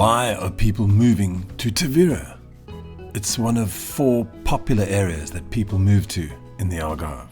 Why are people moving to Tavira? It's one of 4 popular areas that people move to in the Algarve.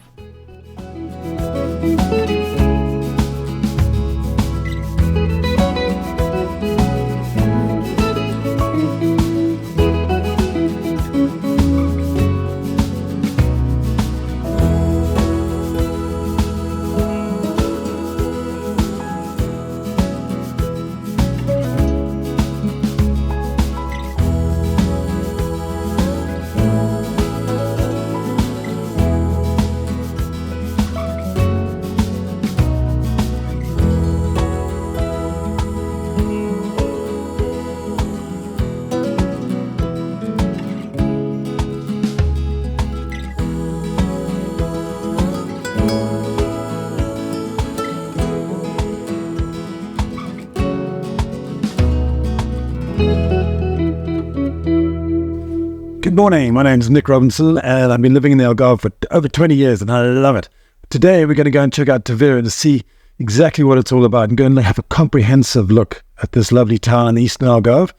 Good morning, my name is Nick Robinson and I've been living in the Algarve for over 20 years and I love it. Today we're going to go and check out Tavira to see exactly what it's all about and go and have a comprehensive look at this lovely town in the eastern Algarve.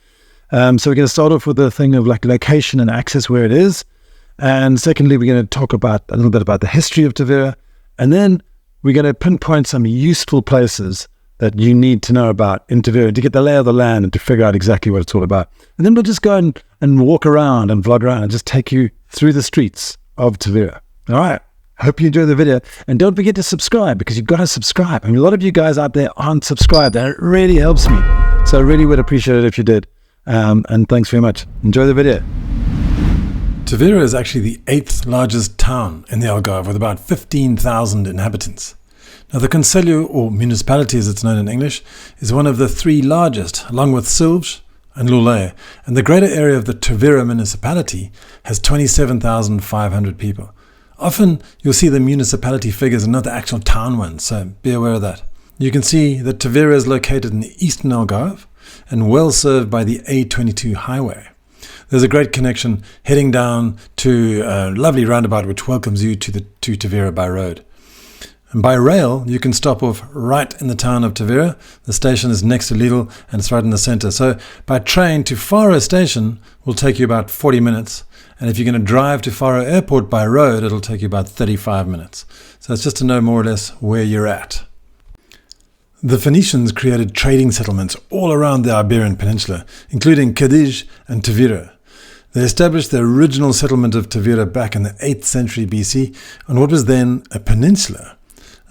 So we're going to start off with the thing of like location and access where it is. And secondly, we're going to talk about a little bit about the history of Tavira. And then we're going to pinpoint some useful places that you need to know about in Tavira to get the lay of the land and to figure out exactly what it's all about. And then we'll just go and walk around and vlog around and just take you through the streets of Tavira. All right. Hope you enjoy the video. And don't forget to subscribe because you've got to subscribe. I mean, a lot of you guys out there aren't subscribed and it really helps me. So I really would appreciate it if you did. And thanks very much. Enjoy the video. Tavira is actually the 8th largest town in the Algarve with about 15,000 inhabitants. Now the Concelho, or municipality as it's known in English, is one of the 3 largest, along with Silves and Lule, and the greater area of the Tavira municipality has 27,500 people. Often you'll see the municipality figures and not the actual town ones, so be aware of that. You can see that Tavira is located in the eastern Algarve and well served by the A22 highway. There's a great connection heading down to a lovely roundabout which welcomes you to Tavira by road. And by rail, you can stop off right in the town of Tavira. The station is next to Lidl and it's right in the center. So by train to Faro station will take you about 40 minutes. And if you're going to drive to Faro airport by road, it'll take you about 35 minutes. So it's just to know more or less where you're at. The Phoenicians created trading settlements all around the Iberian Peninsula, including Cadiz and Tavira. They established the original settlement of Tavira back in the 8th century BC on what was then a peninsula.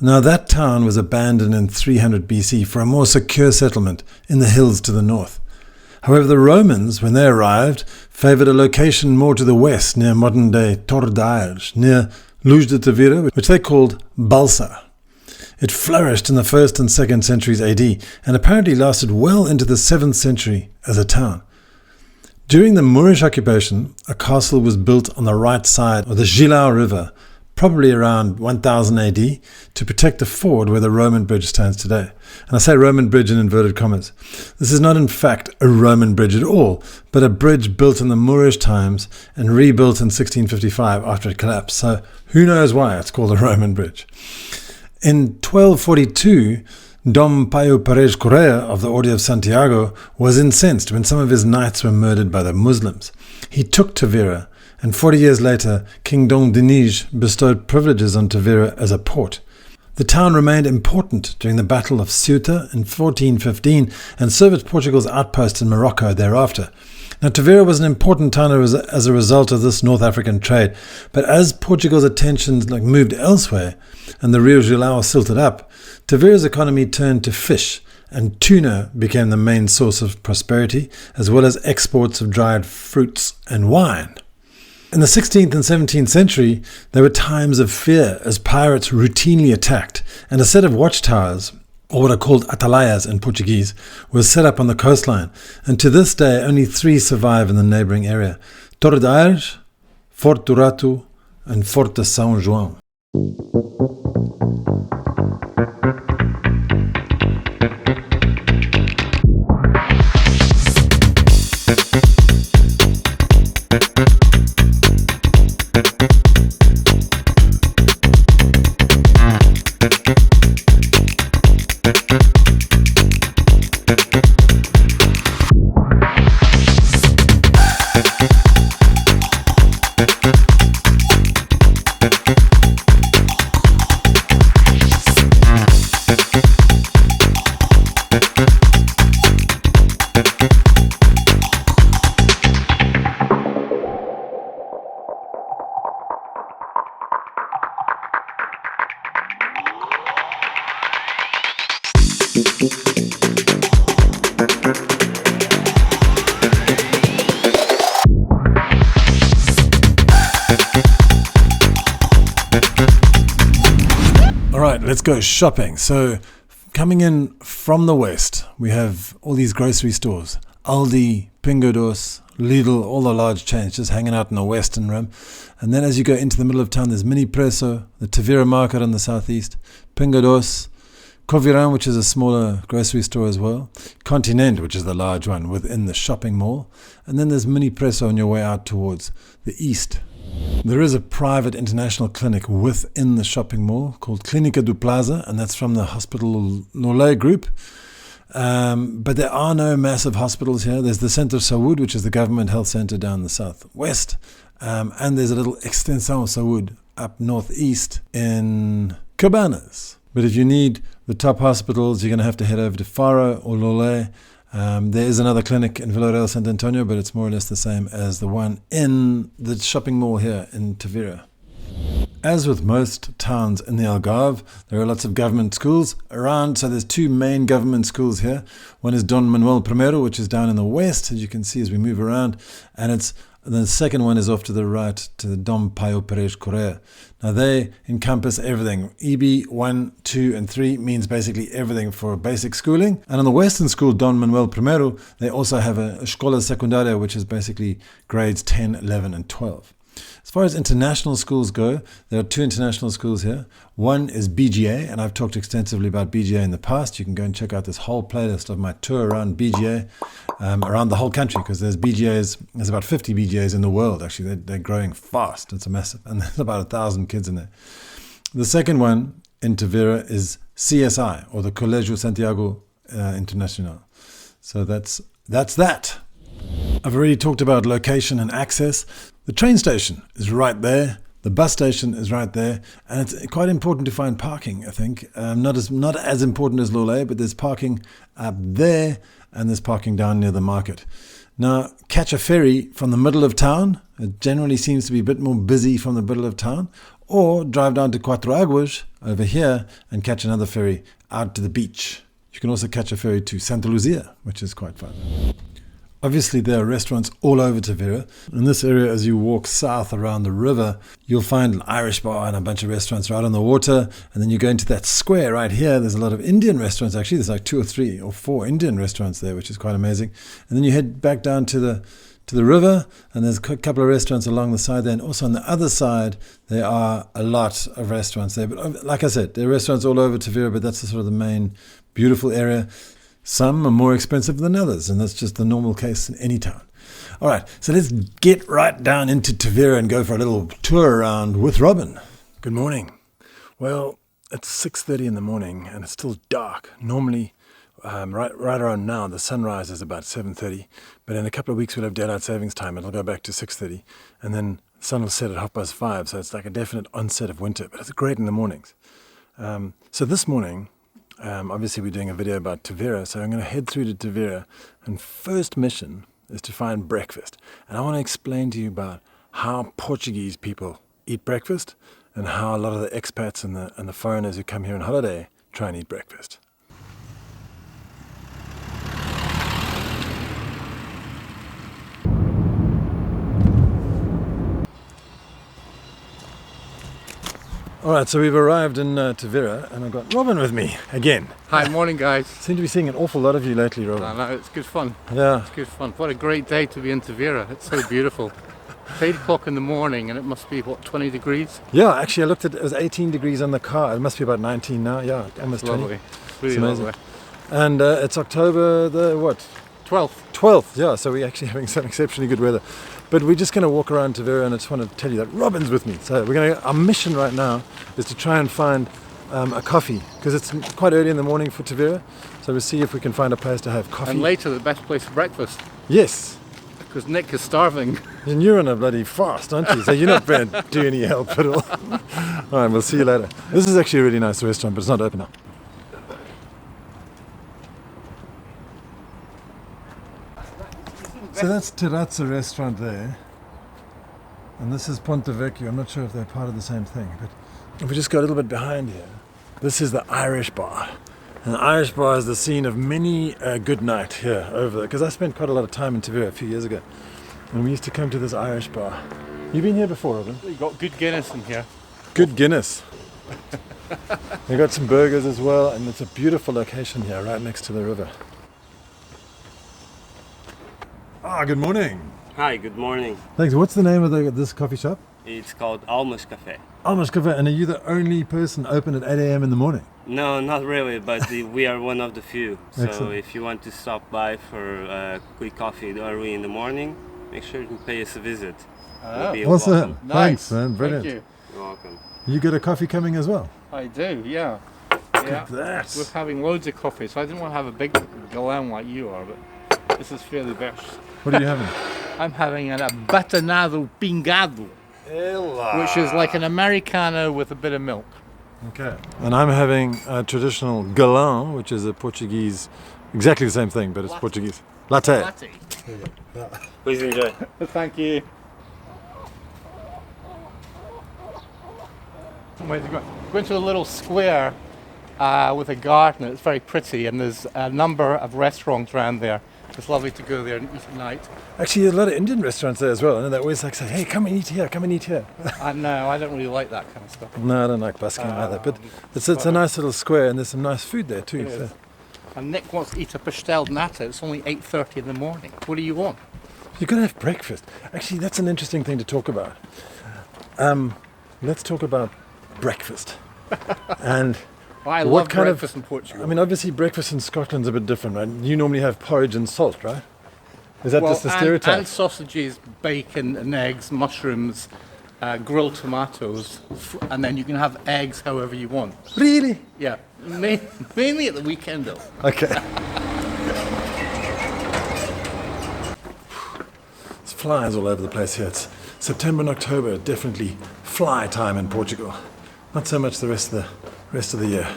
Now that town was abandoned in 300 BC for a more secure settlement in the hills to the north. However, the Romans, when they arrived, favoured a location more to the west near modern-day Tordesillas, near Luz de Tavira, which they called Balsa. It flourished in the 1st and 2nd centuries AD and apparently lasted well into the 7th century as a town. During the Moorish occupation, a castle was built on the right side of the Gilau River, probably around 1000 AD, to protect the ford where the Roman bridge stands today. And I say Roman bridge in inverted commas. This is not in fact a Roman bridge at all, but a bridge built in the Moorish times and rebuilt in 1655 after it collapsed. So who knows why it's called a Roman bridge. In 1242, Dom Paio Perez Correa of the Order of Santiago was incensed when some of his knights were murdered by the Muslims. He took Tavira, and 40 years later, King Dom Dinis bestowed privileges on Tavira as a port. The town remained important during the Battle of Ceuta in 1415 and served as Portugal's outpost in Morocco thereafter. Now, Tavira was an important town as a result of this North African trade, but as Portugal's attentions moved elsewhere and the Rio Gilau silted up, Tavira's economy turned to fish, and tuna became the main source of prosperity, as well as exports of dried fruits and wine. In the 16th and 17th century, there were times of fear as pirates routinely attacked, and a set of watchtowers, or what are called atalayas in Portuguese, was set up on the coastline, and to this day only 3 survive in the neighbouring area: Tordesillas, Forte do Rato, and Forte São João. Alright, let's go shopping. So, coming in from the west, we have all these grocery stores. Aldi, Pingo Doce, Lidl, all the large chains just hanging out in the western rim. And then as you go into the middle of town, there's Mini Presso, the Tavira market on the southeast, Pingo Doce, Coviran, which is a smaller grocery store as well, Continent, which is the large one within the shopping mall, and then there's Mini Presso on your way out towards the east. There is a private international clinic within the shopping mall called Clínica do Plaza, and that's from the Hospital Lolé group. But there are no massive hospitals here. There's the Centro Saúde, which is the government health center down the southwest, and there's a little Extensão Saúde up northeast in Cabanas. But if you need the top hospitals, you're going to have to head over to Faro or Lolé. There is another clinic in Vila Real Sant Antonio, but it's more or less the same as the one in the shopping mall here in Tavira. As with most towns in the Algarve, there are lots of government schools around. So there's two main government schools here. One is Dom Manuel I, which is down in the west, as you can see as we move around. And the second one is off to the right, to the Dom Paio Perez Correa. Now they encompass everything. EB 1, 2 and 3 means basically everything for basic schooling. And on the western school, Don Manuel I, they also have a Escola Secundaria, which is basically grades 10, 11 and 12. As far as international schools go, there are two international schools here. One is BGA, and I've talked extensively about BGA in the past. You can go and check out this whole playlist of my tour around BGA, around the whole country, because there's about 50 BGAs in the world, actually. They're growing fast. It's a massive, and there's about 1,000 kids in there. The second one in Tavira is CSI, or the Colegio Santiago Internacional. So that's that. I've already talked about location and access. The train station is right there. The bus station is right there. And it's quite important to find parking, I think. Not as important as Lolé, but there's parking up there and there's parking down near the market. Now, catch a ferry from the middle of town. It generally seems to be a bit more busy from the middle of town. Or drive down to Cuatro Aguas over here and catch another ferry out to the beach. You can also catch a ferry to Santa Luzia, which is quite fun. Obviously, there are restaurants all over Tavira. In this area, as you walk south around the river, you'll find an Irish bar and a bunch of restaurants right on the water. And then you go into that square right here. There's a lot of Indian restaurants, actually. There's like 2 or 3 or 4 Indian restaurants there, which is quite amazing. And then you head back down to the river, and there's a couple of restaurants along the side there. And also on the other side, there are a lot of restaurants there. But like I said, there are restaurants all over Tavira, but that's the sort of the main beautiful area. Some are more expensive than others, and that's just the normal case in any town. All right, so let's get right down into Tavira and go for a little tour around with Robin. Good morning. Well, it's 6:30 in the morning, and it's still dark. Normally, right around now, the sunrise is about 7:30, but in a couple of weeks we'll have daylight savings time. It'll go back to 6:30, and then the sun will set at 5:30, so it's like a definite onset of winter, but it's great in the mornings. So this morning, obviously we're doing a video about Tavira, so I'm going to head through to Tavira, and first mission is to find breakfast. And I want to explain to you about how Portuguese people eat breakfast and how a lot of the expats and the foreigners who come here on holiday try and eat breakfast. All right, so we've arrived in Tavira, and I've got Robin with me again. Hi, morning guys. Seem to be seeing an awful lot of you lately, Robin. I know, it's good fun. Yeah. It's good fun. What a great day to be in Tavira. It's so beautiful. It's 8 o'clock in the morning and it must be, 20 degrees? Yeah, actually I looked at it, was 18 degrees on the car. It must be about 19 now, yeah, almost 20. Lovely. Really it's amazing. lovely. And it's October the, what? 12th, yeah, so we're actually having some exceptionally good weather. But we're just going to walk around Tavira, and I just want to tell you that Robin's with me. So our mission right now is to try and find a coffee, because it's quite early in the morning for Tavira. So we'll see if we can find a place to have coffee. And later, the best place for breakfast. Yes. Because Nick is starving. And you're on a bloody fast, aren't you? So you're not going to do any help at all. All right, we'll see you later. This is actually a really nice restaurant, but it's not open now. So that's Terrazza restaurant there, and this is Ponte Vecchio. I'm not sure if they're part of the same thing, but if we just go a little bit behind here, this is the Irish bar. And the Irish bar is the scene of many a good night here over there, because I spent quite a lot of time in Tavira a few years ago, and we used to come to this Irish bar. You've been here before, Robin? You've got good Guinness in here. Good Guinness. They got some burgers as well, and it's a beautiful location here, right next to the river. Ah, good morning. Hi, good morning. Thanks. What's the name of this coffee shop? It's called Almas Cafe. Almost Cafe. And are you the only person open at 8 a.m. in the morning? No, not really, but we are one of the few. So Excellent. if you want to stop by for quick coffee early in the morning, make sure to pay us a visit. You'll be Awesome. welcome. Thanks, man. Brilliant. Thank you. You're welcome. You got a coffee coming as well? I do, yeah. Yeah. That. We're having loads of coffee, so I didn't want to have a big galan like you are, but this is fairly best. What are you having? I'm having an abatanado pingado, which is like an Americano with a bit of milk. Okay. And I'm having a traditional galan, which is a Portuguese, exactly the same thing, but it's Latte. Portuguese. Latte. Latte. Please enjoy. Thank you. Go into a little square with a garden. It's very pretty, and there's a number of restaurants around there. It's lovely to go there and eat at night. Actually, a lot of Indian restaurants there as well. I know they always like say, hey, come and eat here, come and eat here. No, I don't really like that kind of stuff. No, I don't like busking either, but it's a nice little square, and there's some nice food there too. It So. is. And Nick wants to eat a pastel de nata. It's only 8:30 in the morning. What do you want? You're going to have breakfast. Actually, that's an interesting thing to talk about. Let's talk about breakfast. And Well, I what love kind of- breakfast in Portugal. I mean, obviously, breakfast in Scotland's a bit different, right? You normally have porridge and salt, right? Is that just the stereotype? And sausages, bacon and eggs, mushrooms, grilled tomatoes, and then you can have eggs however you want. Really? Yeah, mainly at the weekend though. Okay. There's flies all over the place here. It's September and October, definitely fly time in Portugal. Not so much the rest of the year.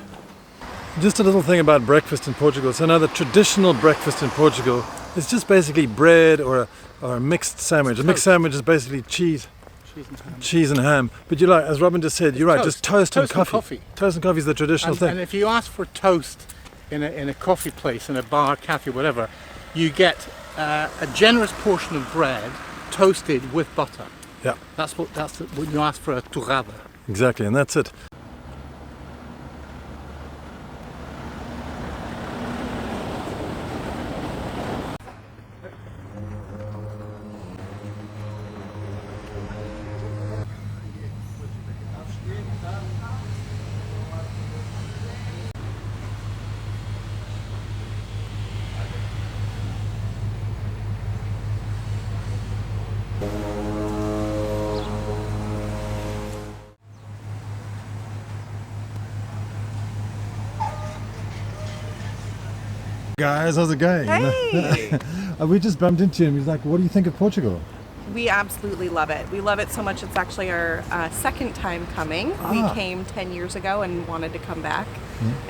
Just a little thing about breakfast in Portugal. So now the traditional breakfast in Portugal is just basically bread or a mixed sandwich. A mixed sandwich is basically cheese and ham. But you like, as Robin just said, you're right, just toast and coffee. Toast and coffee is the traditional thing. And if you ask for toast in a coffee place, in a bar, cafe, whatever, you get a generous portion of bread toasted with butter. Yeah, That's what you ask for a torrada. exactly, and that's it. Guys, how's it going? Hey! We just bumped into him. He's like, what do you think of Portugal? We absolutely love it. We love it so much. It's actually our second time coming. We came 10 years ago and wanted to come back,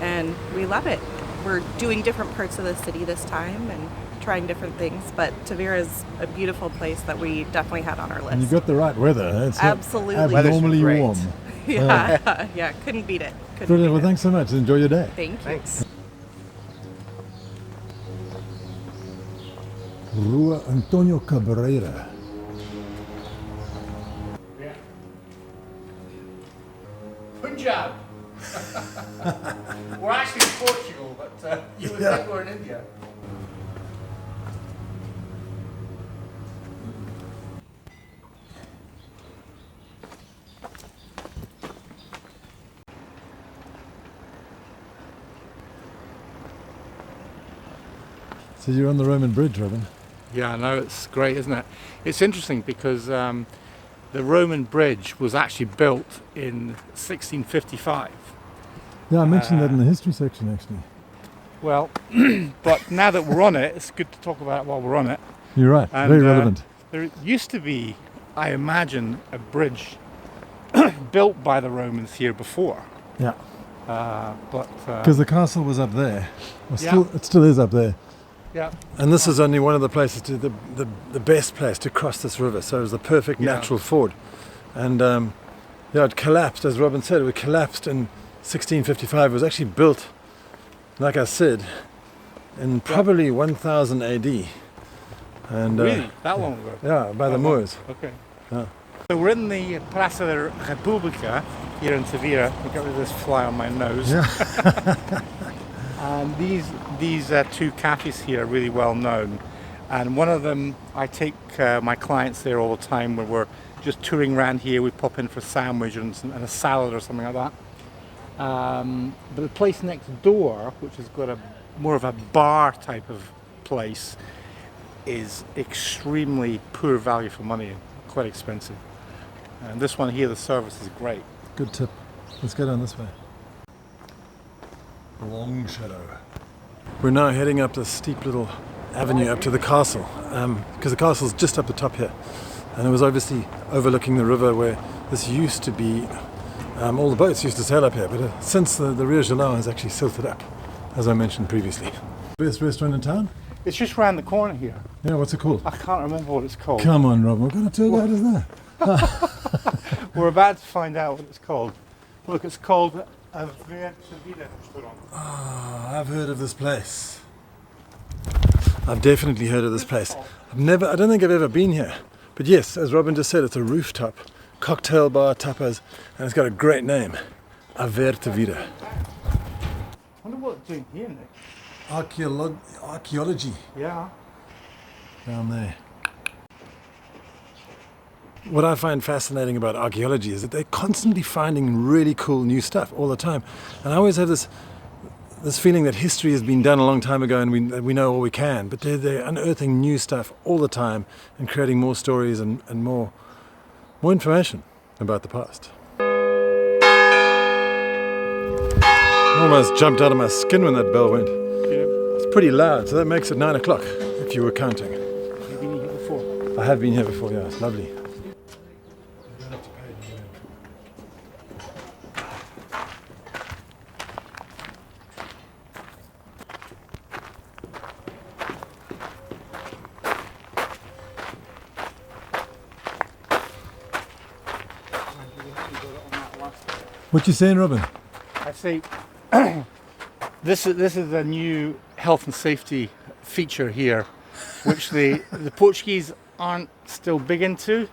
and we love it. We're doing different parts of the city this time and trying different things, but Tavira is a beautiful place that we definitely had on our list. And you've got the right weather. It's Absolutely. abnormally Great. warm. Yeah, yeah, couldn't beat it. Couldn't Brilliant. beat Well, it. thanks so much. Enjoy your day. Thank you. Thanks. Rua Antonio Cabreira. Punjab. We're actually in Portugal, but you would think we're in India. So you're on the Roman bridge, Robin? Yeah, I know, it's great, isn't it? It's interesting because the Roman bridge was actually built in 1655. Yeah, I mentioned that in the history section, actually. Well, but now that we're on it, it's good to talk about it while we're on it. You're right. And, Very relevant. There used to be, I imagine, a bridge built by the Romans here before. Yeah. But Because the castle was up there. Well, Yeah. It still is up there. yeah, And this is only one of the places, the best place to cross this river. So it was the perfect Yeah. natural ford. And it collapsed, as Robin said, it collapsed in 1655. It was actually built like I said, in probably 1000 AD. And Really? That long ago? yeah, by the Moors. Okay. Yeah. So we're in the Plaza de República here in Tavira. I'll get rid of this fly on my nose. And these two cafes here are really well known. And one of them, I take my clients there all the time when we're just touring around here. We pop in for a sandwich and a salad or something like that. But the place next door, which has got more of a bar type of place, is extremely poor value for money and quite expensive. And this one here, the service is great. Good tip. Let's go down this way. Long shadow. We're now heading up this steep little avenue up to the castle, because the castle's just up the top here, and it was obviously overlooking the river where this used to be. All the boats used to sail up here, but since the Rio Gelao has actually silted up, as I mentioned previously. Best restaurant in town? It's just round the corner here. Yeah, what's it called? I can't remember what it's called. Come on, Rob, what kind of tour guide is that? We're about to find out what it's called. Look, it's called Algarve. Oh, I've heard of this place. I've definitely heard of this place. I don't think I've ever been here. But yes, as Robin just said, it's a rooftop cocktail bar, tapas, and it's got a great name, Algarve Tavira. I wonder what it's doing here, Nick. Archaeology Yeah. down there. What I find fascinating about archaeology is that they're constantly finding really cool new stuff all the time. And I always have this feeling that history has been done a long time ago and we know all we can, but they're unearthing new stuff all the time and creating more stories and more information about the past. Almost jumped out of my skin when that bell went. It's pretty loud, so that makes it 9 o'clock if you were counting. You've been here before? I have been here before, yeah, it's lovely. What you saying, Robin? I say this is a new health and safety feature here, which the Portuguese aren't still big into.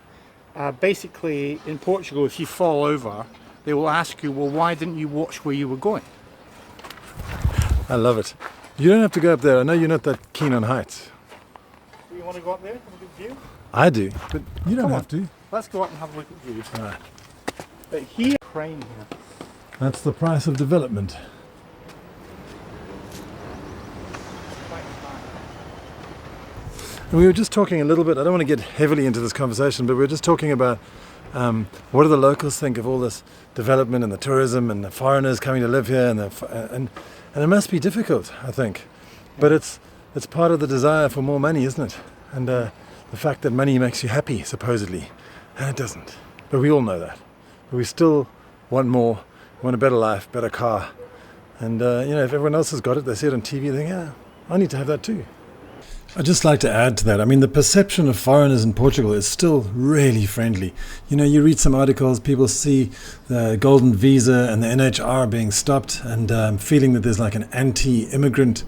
Basically, in Portugal, if you fall over, they will ask you, well, why didn't you watch where you were going? I love it. You don't have to go up there. I know you're not that keen on heights. Do you want to go up there, have a good view? I do, but you don't Come have on. to. Let's go up and have a look at views. All right. But here, crane here. That's the price of development. And we were just talking a little bit, I don't want to get heavily into this conversation, but we were just talking about what do the locals think of all this development and the tourism and the foreigners coming to live here, and it must be difficult, I think. But it's part of the desire for more money, isn't it? And the fact that money makes you happy, supposedly. And it doesn't. But we all know that. But we still want more, want a better life, better car. And if everyone else has got it, they see it on TV, they think, yeah, I need to have that too. I'd just like to add to that. I mean, the perception of foreigners in Portugal is still really friendly. You know, you read some articles, people see the golden visa and the NHR being stopped and feeling that there's like an anti-immigrant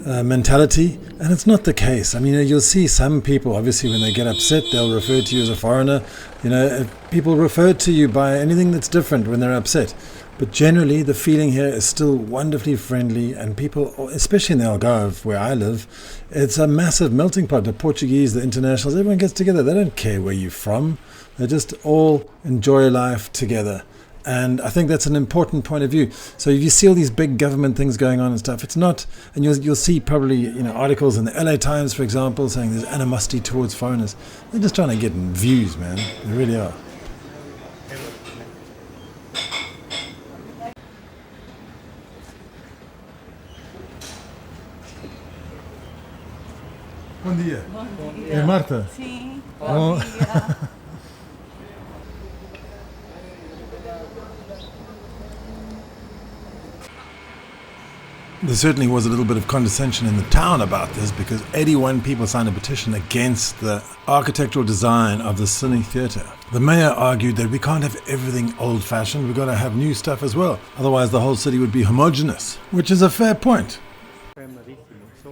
mentality, and it's not the case. I mean, you'll see some people, obviously, when they get upset, they'll refer to you as a foreigner. You know, people refer to you by anything that's different when they're upset. But generally, the feeling here is still wonderfully friendly, and people, especially in the Algarve, where I live, it's a massive melting pot. The Portuguese, the internationals, everyone gets together. They don't care where you're from. They just all enjoy life together. And I think that's an important point of view. So if you see all these big government things going on and stuff, it's not, and you'll see probably articles in the LA Times, for example, saying there's animosity towards foreigners. They're just trying to get views, man. They really are. Bom dia. Bom dia. É Marta? Sim, Oh. bom dia. There certainly was a little bit of condescension in the town about this because 81 people signed a petition against the architectural design of the Cine Theatre. The mayor argued that we can't have everything old-fashioned, we've got to have new stuff as well. Otherwise the whole city would be homogeneous, which is a fair point.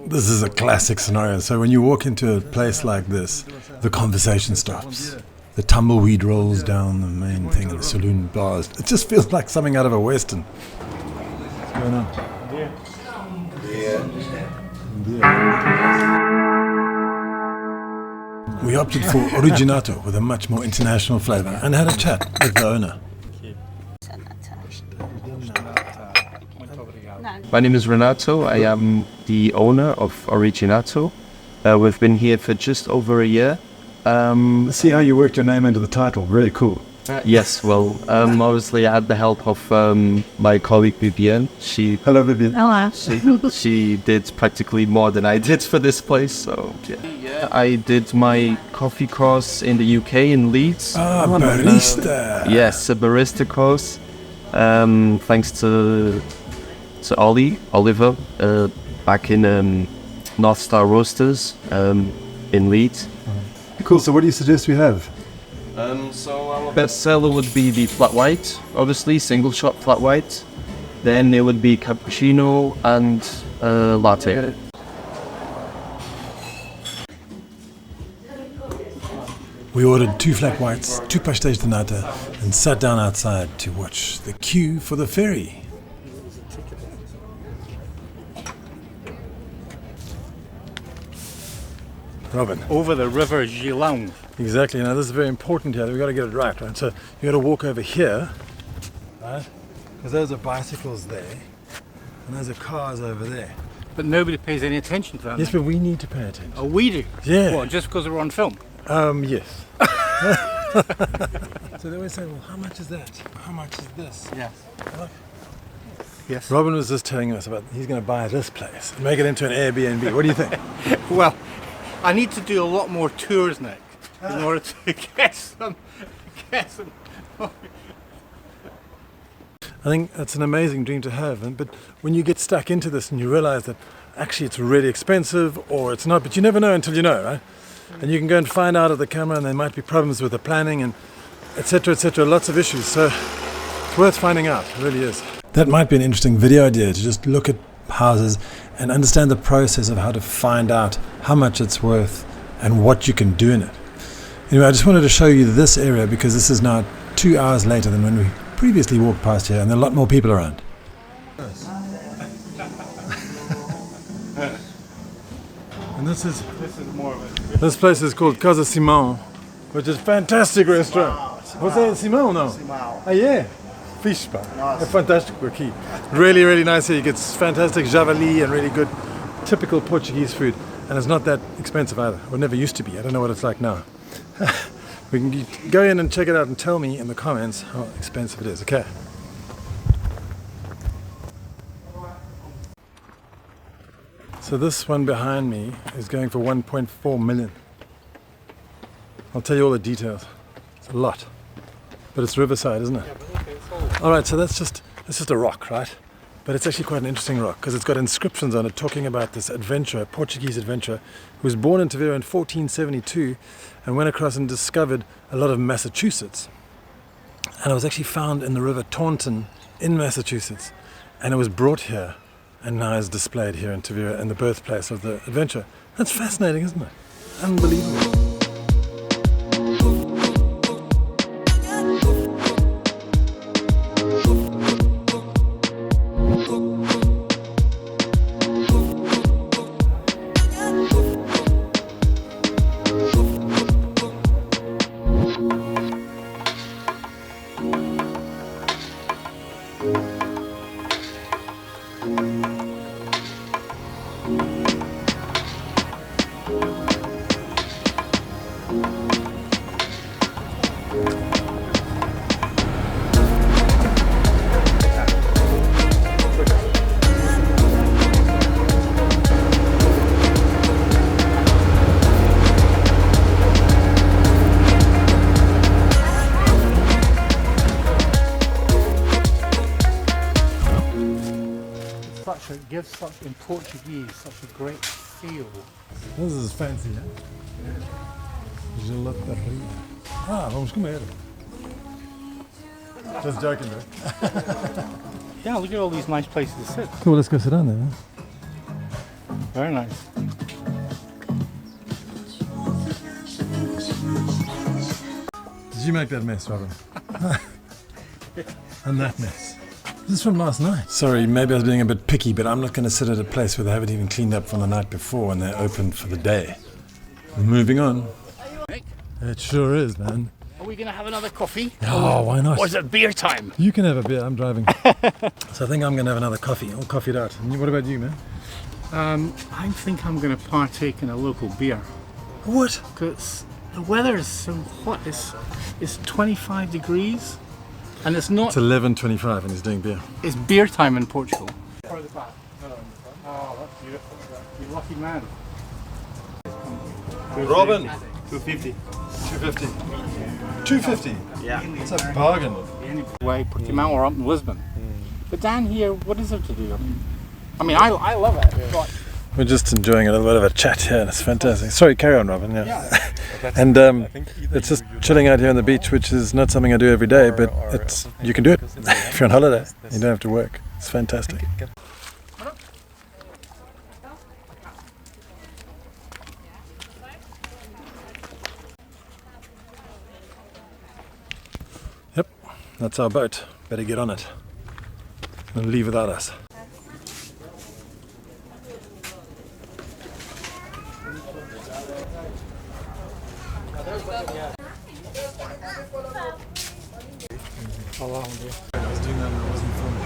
This is a classic scenario. So when you walk into a place like this, the conversation stops. The tumbleweed rolls down the main thing and the saloon bars. It just feels like something out of a western. What's going on? We opted for originato with a much more international flavor and had a chat with the owner. My name is Renato. I am the owner of Originato. We've been here for just over a year. See how you worked your name into the title. Really cool. Yes, well, obviously I had the help of my colleague Vivienne. Hello, Vivienne. Hello. She did practically more than I did for this place. So yeah, I did my coffee course in the UK in Leeds. Ah, barista. Yes, a barista course. Thanks to Oliver, back in North Star Roasters in Leeds. Cool. So what do you suggest we have? So our best seller would be the flat white, obviously single shot flat white. Then it would be cappuccino and latte. We ordered 2 flat whites, 2 pastéis de nata, and sat down outside to watch the queue for the ferry. Robin. Over the river Gilong. Exactly. Now this is very important here. We've got to get it right? So you got to walk over here, right? Because those are bicycles there, and those are cars over there. But nobody pays any attention to that. Yes, but we need to pay attention. Oh, we do? Yeah. What, just because we're on film? Yes. So they always say, well, how much is that? How much is this? Yes. Yes. Robin was just telling us about he's going to buy this place and make it into an Airbnb. What do you think? Well, I need to do a lot more tours next in order to get some. I think that's an amazing dream to have, but when you get stuck into this and you realize that actually it's really expensive or it's not, but you never know until you know, right? And you can go and find out at the camera and there might be problems with the planning and etc., lots of issues. So it's worth finding out, it really is. That might be an interesting video idea, to just look at houses and understand the process of how to find out how much it's worth and what you can do in it. Anyway, I just wanted to show you this area because this is now 2 hours later than when we previously walked past here and there are a lot more people around. And this is more of it. this place is called Casa Simão, which is a fantastic restaurant. Você é Simão, não? Simão. Ah, yeah. Fish bar. É fantástico aqui. Really, really nice here. You get fantastic javali and really good typical Portuguese food. And it's not that expensive either. Or never used to be. I don't know what it's like now. We can go in and check it out and tell me in the comments how expensive it is, okay? So this one behind me is going for 1.4 million. I'll tell you all the details. It's a lot. But it's riverside, isn't it? Alright, so that's just a rock, right? But it's actually quite an interesting rock because it's got inscriptions on it talking about this adventurer, Portuguese adventurer, who was born in Tavira in 1472 and went across and discovered a lot of Massachusetts. And it was actually found in the river Taunton in Massachusetts. And it was brought here and now is displayed here in Tavira and the birthplace of the adventurer. That's fascinating, isn't it? Unbelievable. gives such, in Portuguese, such a great feel. This is fancy, eh? Gelateria. Ah, vamos comer. Just joking, though. Yeah, look at all these nice places to sit. Cool, let's go sit down there. Very nice. Did you make that mess, Robin? And that mess. This is from last night. Sorry, maybe I was being a bit picky, but I'm not going to sit at a place where they haven't even cleaned up from the night before and they're open for the day. Moving on. It sure is, man. Are we going to have another coffee? Oh, why not? Or is it beer time? You can have a beer, I'm driving. So I think I'm going to have another coffee, all coffeeed out. And what about you, man? I think I'm going to partake in a local beer. What? Because the weather is so hot. It's 25 degrees. And it's not... It's 11:25 and he's doing beer. It's beer time in Portugal. Oh, that's beautiful. You lucky man. Robin! 250. 250. 250? Yeah. It's a bargain. Way, Portimão or up in Lisbon. But down here, what is there to do? I mean, I love it. But We're just enjoying a little bit of a chat here and it's fantastic. Sorry, carry on, Robin. Yeah. And it's just chilling out here on the beach, which is not something I do every day, but you can do it if you're on holiday. You don't have to work. It's fantastic. Yep, that's our boat. Better get on it. And leave without us. I was doing that and I wasn't filming.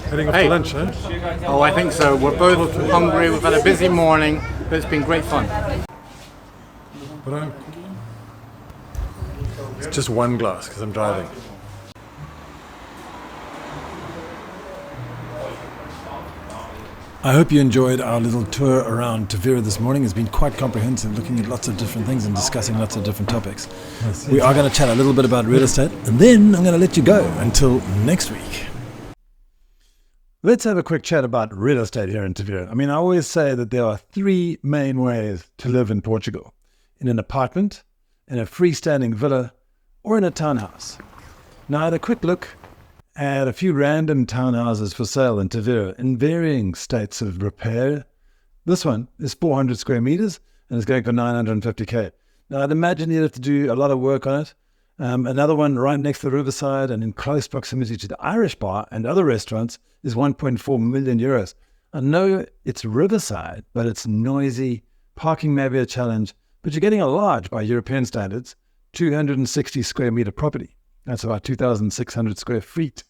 Heading off Hey. for lunch, eh? oh, I think so. We're both hungry. We've had a busy morning, but it's been great fun. But it's just one glass because I'm driving. I hope you enjoyed our little tour around Tavira this morning. It's been quite comprehensive, looking at lots of different things and discussing lots of different topics. We are going to chat a little bit about real estate, and then I'm going to let you go until next week. Let's have a quick chat about real estate here in Tavira. I mean, I always say that there are three main ways to live in Portugal: in an apartment, in a freestanding villa, or in a townhouse. Now, I had a quick look at a few random townhouses for sale in Tavira in varying states of repair. This one is 400 square meters and it's going for 950k. Now, I'd imagine you'd have to do a lot of work on it. Another one right next to the riverside and in close proximity to the Irish bar and other restaurants is 1.4 million euros. I know it's riverside, but it's noisy. Parking may be a challenge, but you're getting a large, by European standards, 260 square meter property. That's about 2,600 square feet.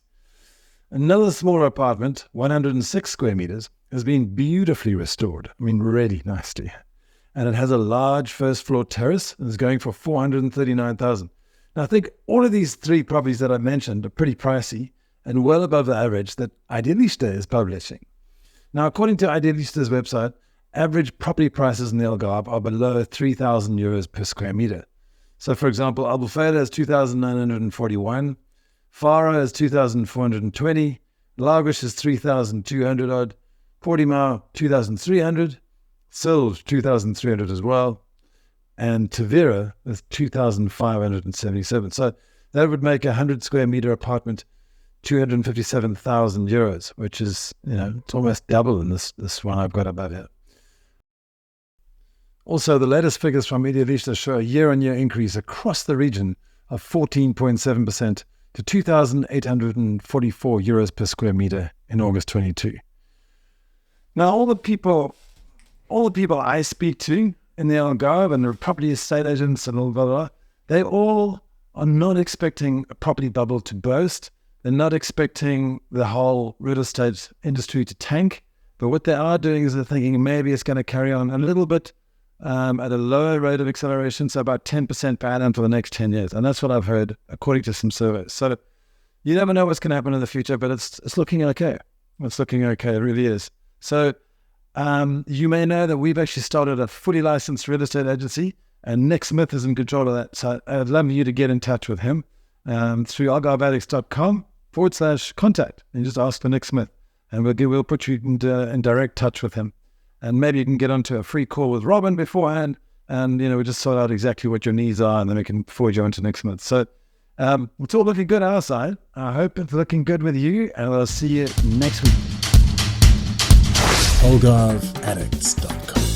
Another smaller apartment, 106 square meters, has been beautifully restored. I mean, really nicely. And it has a large first floor terrace and is going for 439,000. Now, I think all of these three properties that I mentioned are pretty pricey and well above the average that Idealista is publishing. Now, according to Idealista's website, average property prices in the Algarve are below 3,000 euros per square meter. So, for example, Albufeira is 2,941, Faro is 2,420, Lagos is 3,200 odd, Portimão 2,300, Silves 2,300 as well, and Tavira is 2,577. So that would make a 100 square meter apartment 257,000 euros, which is, it's almost double in this one I've got above here. Also, the latest figures from Idealista show a year-on-year increase across the region of 14.7% to 2,844 euros per square meter in August 22. Now, all the people I speak to in the Algarve and the property estate agents and all blah, blah, blah, they all are not expecting a property bubble to burst. They're not expecting the whole real estate industry to tank. But what they are doing is they're thinking maybe it's going to carry on a little bit at a lower rate of acceleration, so about 10% per annum for the next 10 years. And that's what I've heard, according to some surveys. So you never know what's going to happen in the future, but it's looking okay. It's looking okay, it really is. So you may know that we've actually started a fully licensed real estate agency, and Nick Smith is in control of that. So I'd love you to get in touch with him. through algarveaddicts.com/contact and just ask for Nick Smith, and we'll put you in direct touch with him. And maybe you can get onto a free call with Robin beforehand, and we just sort out exactly what your needs are, and then we can forward you onto Nick Smith. So it's all looking good on our side. I hope it's looking good with you, and I'll see you next week. algarveaddicts.com